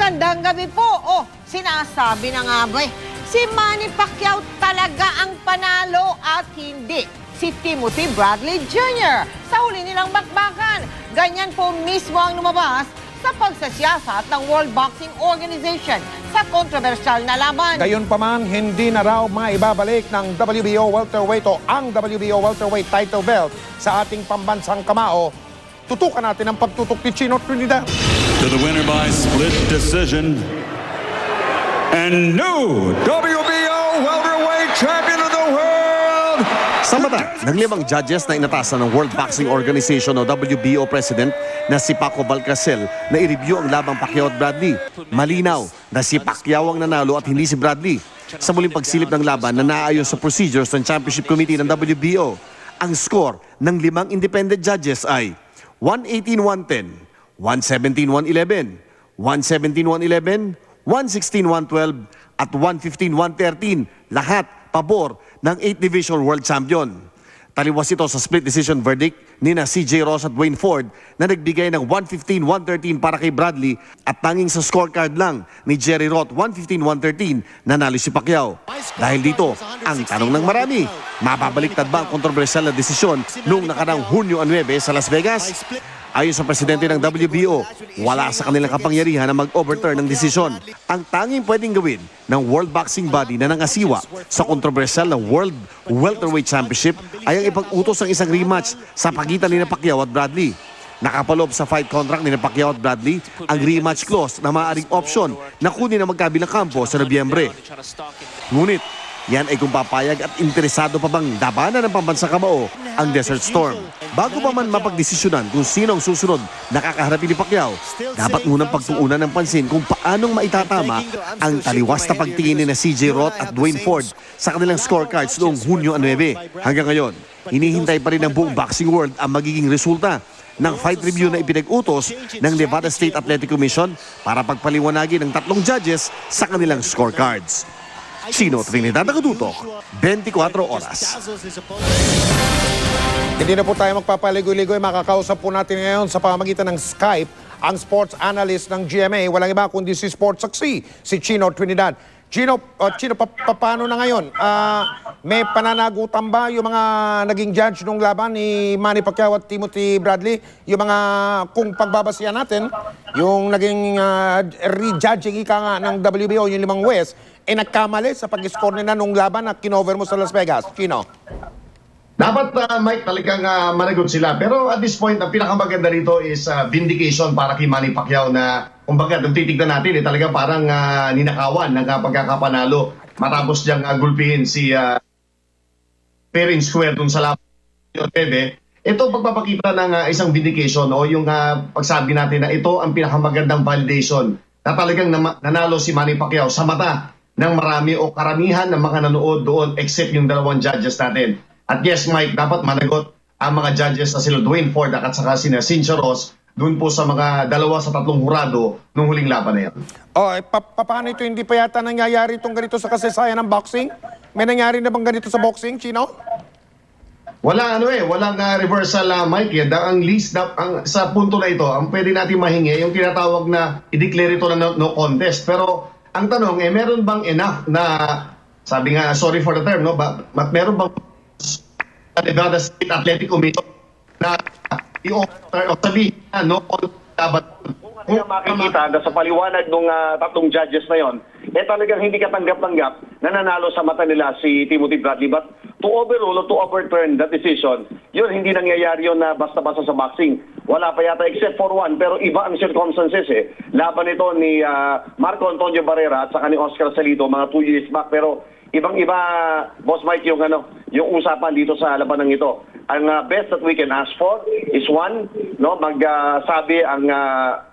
Magandang gabi po. Sinasabi na nga ba si Manny Pacquiao talaga ang panalo at hindi si Timothy Bradley Jr. sa huli nilang bakbakan. Ganyan po mismo ang lumabas sa pagsasiyasat ng World Boxing Organization sa kontrobersyal na laban. Gayunpaman, hindi na raw maibabalik ng WBO welterweight o ang WBO welterweight title belt sa ating pambansang kamao. Tutukan natin ang pagtutok ni Chino Trinidad. To the winner by split decision and new WBO welterweight champion of the world. Sa mata ng 5 judges na inatasan ng World Boxing Organization o WBO President na si Paco Valcarcel na i-review ang labang Pacquiao at Bradley. Malinaw na si Pacquiao ang nanalo at hindi si Bradley. Sa muling pagsilip ng laban na naayon sa procedures ng Championship Committee ng WBO, ang score ng 5 independent judges ay 118-110, 117-111, 117-111, 116-112 at 115-113, lahat pabor ng 8th Division World Champion. Taliwas ito sa split decision verdict ni na CJ Ross at Wayne Ford na nagbigay ng 115-113 para kay Bradley at tanging sa scorecard lang ni Jerry Roth 115-113 nanalo si Pacquiao. Dahil dito, ang tanong ng marami, mababaliktad ba ang kontrobersyal na desisyon noong nakarang Hunyo 9 sa Las Vegas? Ayon sa presidente ng WBO, wala sa kanilang kapangyarihan na mag-overturn ng desisyon. Ang tanging pwedeng gawin ng World Boxing Body na nangasiwa sa kontrobersyal na World Welterweight Championship ay ang ipag-utos ng isang rematch sa pagitan ni Pacquiao at Bradley. Nakapaloob sa fight contract ni Pacquiao at Bradley ang rematch clause na maaaring option na kunin ang magkabilang kampo sa Nobyembre. Ngunit, yan ay kung papayag at interesado pa bang labanan ng pambansang kamao ang Desert Storm. Bago pa man mapagdesisyonan kung sino ang susunod na kakaharapin ni Pacquiao, dapat munang pagtuunan ng pansin kung paanong maitatama ang taliwas na pagtingin ni na CJ Roth at Dwayne Ford sa kanilang scorecards noong Hunyo 9. Hanggang ngayon, hinihintay pa rin ng buong boxing world ang magiging resulta ng fight review na ipinag-utos ng Nevada State Athletic Commission para pagpaliwanagin ng 3 judges sa kanilang scorecards. Chino Trinidad Nakadutok, 24 oras. Hindi na po tayo magpapaligoy-ligoy. Makakausap po natin ngayon sa pamamagitan ng Skype ang sports analyst ng GMA. Walang iba kundi si Sports Saksi, si Chino Trinidad. Chino, paano na ngayon? May pananagutan ba yung mga naging judge nung laban ni Manny Pacquiao at Timothy Bradley? Yung mga, kung pagbabasihan natin, yung naging re-judging ika nga ng WBO, yung 5 West, nagkamali sa pag-score nila nung laban na kinover mo sa Las Vegas. Chino? Dapat, Mike, talagang managot sila. Pero at this point, ang pinakamaganda rito is vindication para kay Manny Pacquiao na, kumbaga, kung titignan natin, talagang parang ninakawan ng pagkakapanalo matapos niyang gulpihin si fair and square dun sa laban. Ito pagpapakita ng isang vindication o yung pagsabi natin na ito ang pinakamagandang validation na talagang nanalo si Manny Pacquiao sa mata ng marami o karamihan ng mga nanood doon except yung 2 judges natin. At yes, Mike, dapat managot ang mga judges na sila Dwayne Ford at saka si CJ Ross doon po sa mga 2 sa 3 hurado nung huling laban na yan. Paano ito? Hindi pa yata nangyayari itong ganito sa kasaysayan ng boxing? May nangyari na bang ganito sa boxing, Chino? Walang reversal, Mike. Ang least sa punto na ito, ang pwede natin mahingi, yung tinatawag na i-declare ito na no contest. Pero ang tanong, meron bang enough na, sabi nga, sorry for the term, no? Meron bang Nevada State Athletic Commission na i-offer o sabihin na no dapat kung makikita sa paliwanag ng 3 judges na yon, talagang hindi katanggap-tanggap na nanalo sa mata nila si Timothy Bradley. But to overrule o to overturn that decision, yun hindi nangyayari yun na basta-basta sa boxing. Wala pa yata except for one, pero iba ang circumstances Laban ito ni Marco Antonio Barrera at saka ni Oscar Salito mga 2 years back, pero ibang-iba, Boss Mike, yung usapan dito sa labanang ito. Ang best that we can ask for is one, magsabi ang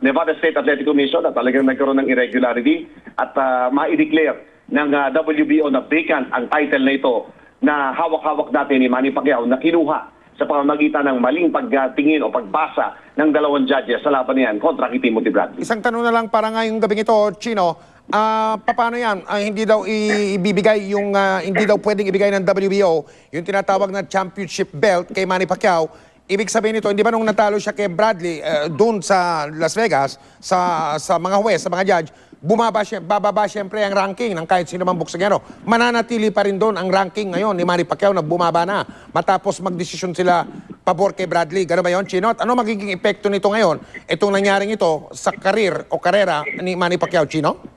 Nevada State Athletic Commission na talagang nagkaroon ng irregularity at ma-declare ng WBO na vacant ang title na ito na hawak-hawak dati ni Manny Pacquiao na kinuha sa pamamagitan ng maling pagtingin o pagbasa ng 2 judges sa laban niyan kontra kay Timothy Bradley. Isang tanong na lang para ngayong gabing ito, Chino. Paano yan? Hindi daw ibibigay yung, hindi daw pwedeng ibigay ng WBO yung tinatawag na championship belt kay Manny Pacquiao. Ibig sabihin nito, hindi ba nung natalo siya kay Bradley doon sa Las Vegas, sa mga juez, sa mga judge, bababa siyempre ang ranking ng kahit sino mang boksingero. Mananatili pa rin doon ang ranking ngayon ni Manny Pacquiao na bumaba na matapos magdesisyon sila pabor kay Bradley. Gano'n ba yun, Chino? At ano magiging epekto nito ngayon, itong nangyaring ito sa karera ni Manny Pacquiao, Chino?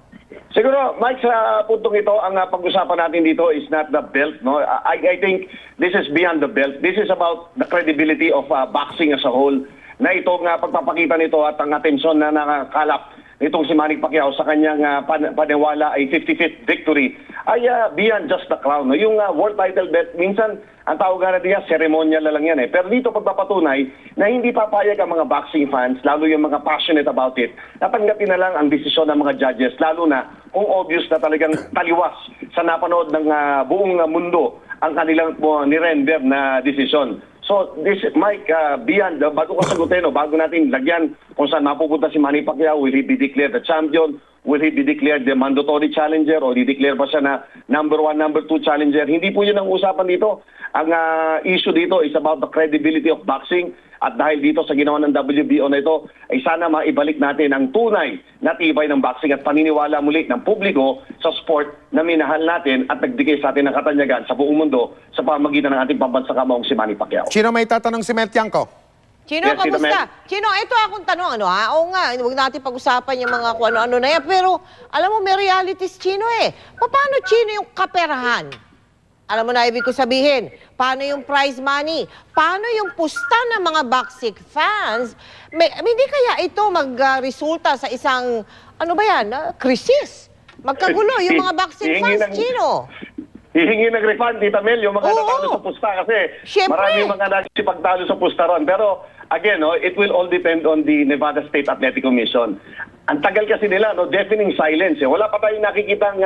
Siguro, Mike, sa puntong ito, ang pag-usapan natin dito is not the belt. No? I think this is beyond the belt. This is about the credibility of boxing as a whole. Na itong pagpapakita nito at ang atensyon na nakakalap nitong si Manny Pacquiao sa kanyang paniwala ay 55th victory ay beyond just the crown. No? Yung world title belt, minsan ang tawag nga natin yan, ceremonial na lang yan eh. Pero dito pagpapatunay na hindi papayag ang mga boxing fans, lalo yung mga passionate about it, natanggapin na lang ang desisyon ng mga judges, lalo na kung obvious na talagang taliwas sa napanood ng buong mundo ang kanilang nirender na desisyon. So, this, Mike, beyond, bago ko sagutin, bago natin lagyan kung saan mapupunta si Manny Pacquiao, will he be declared the champion? Will he be declared the mandatory challenger? O di-declare ba siya na number 1, number 2 challenger? Hindi po yun ang usapan dito. Ang issue dito is about the credibility of boxing. At dahil dito sa ginawa ng WBO na ito, ay sana maibalik natin ang tunay na tibay ng boxing at paniniwala muli ng publiko sa sport na minahal natin at nagbigay sa atin ng katanyagan sa buong mundo sa pamamagitan ng ating pambansang kamaong si Manny Pacquiao. Chino, may tatanong si Mel Tiangco. Chino, Yes, Tito kamusta? Chino, ito akong tanong, Oo nga, huwag natin pag-usapan yung mga kung ano-ano na yan. Pero, alam mo, may realities, Chino eh. Paano, Chino, yung kaperahan? Alam mo na ibig ko sabihin, paano yung prize money? Paano yung pusta ng mga boxing fans? Hindi kaya ito mag-resulta sa isang, ano ba yan, krisis? Magkagulo yung mga boxing fans, Chino. Hihingi ng refund, Tita Mel, yung mga natalo sa pusta kasi Siyempre. maraming mga nagsipagtalo sa pusta ron. Pero again, it will all depend on the Nevada State Athletic Commission. Ang tagal kasi nila, deafening silence. Wala pa tayong nakikitang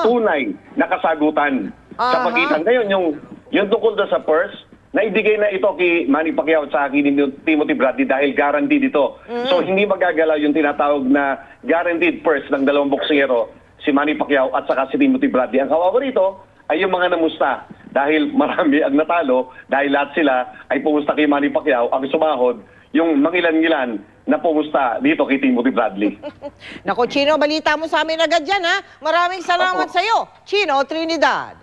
tunay na kasagutan sa pagitan. Ngayon, yung tungkol doon sa purse, naibigay na ito kay Manny Pacquiao at sa akin ni Timothy Bradley dahil guaranteed ito. So hindi magagalaw yung tinatawag na guaranteed purse ng dalawang boksingero, si Manny Pacquiao at saka si Timothy Bradley. Ang kawawa rito ay yung mga namusta dahil marami ang natalo, dahil lahat sila ay pumusta kay Manny Pacquiao, ang sumahod yung mangilan-ngilan na pumusta dito kay Timothy Bradley. Nako, Chino, balita mo sa amin agad yan, ha? Maraming salamat sa'yo, Chino Trinidad.